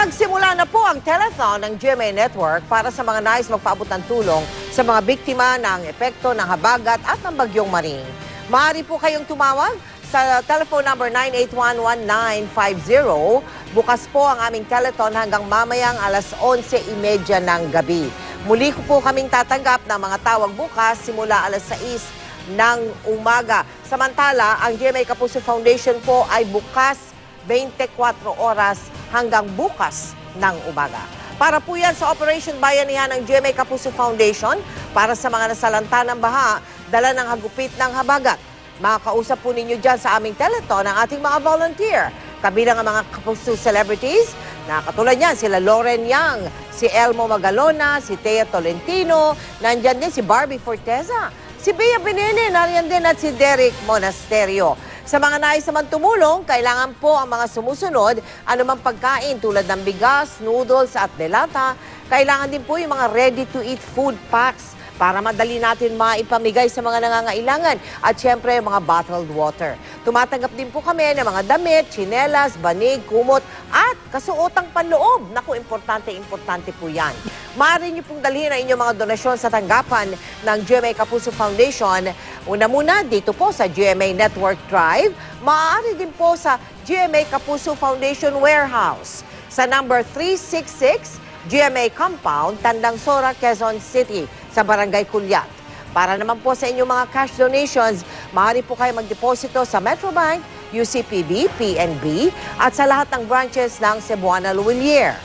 Nagsimula na po ang telethon ng GMA Network para sa mga nais magpaabot ng tulong sa mga biktima ng epekto ng habagat at ng bagyong Maring. Maaari po kayong tumawag sa telephone number 981-1950. Bukas po ang aming telethon hanggang mamayang alas 11:30 ng gabi. Muli ko po kaming tatanggap ng mga tawag bukas simula alas 6 ng umaga. Samantala, ang GMA Kapuso Foundation po ay bukas 24 oras hanggang bukas ng umaga. Para po yan sa Operation Bayanihan ng GMA Kapuso Foundation para sa mga nasalanta ng baha, dala ng hagupit ng habagat. Makakausap po ninyo dyan sa aming telethon ang ating mga volunteer. Kabilang ang mga Kapuso celebrities na katulad niyan, sila Lauren Yang, si Elmo Magalona, si Thea Tolentino, nandyan din si Barbie Forteza, si Bea Benene, nariyan din at si Derek Monasterio. Sa mga nais naman tumulong, kailangan po ang mga sumusunod, anumang pagkain tulad ng bigas, noodles at delata. Kailangan din po yung mga ready-to-eat food packs para madali natin maipamigay sa mga nangangailangan. At syempre, yung mga bottled water. Tumatanggap din po kami ng mga damit, tsinelas, banig, kumot at kasuotang panloob. Naku, importante po yan. Maaari niyo pong dalhin ang inyong mga donasyon sa tanggapan ng GMA Kapuso Foundation. Una muna, dito po sa GMA Network Drive. Maaari din po sa GMA Kapuso Foundation Warehouse sa number 366 GMA Compound, Tandang Sora, Quezon City, sa Barangay Culyat. Para naman po sa inyong mga cash donations, maaari po kayo magdeposito sa Metrobank, UCPB, PNB, at sa lahat ng branches ng Cebuana Luwilier.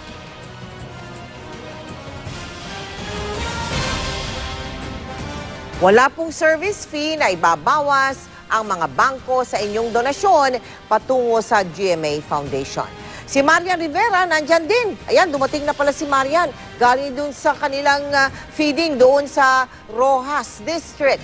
Wala pong service fee na ibabawas ang mga bangko sa inyong donasyon patungo sa GMA Foundation. Si Marian Rivera, nandyan din. Ayan, dumating na pala si Marian. Galing dun sa kanilang feeding doon sa Rojas District.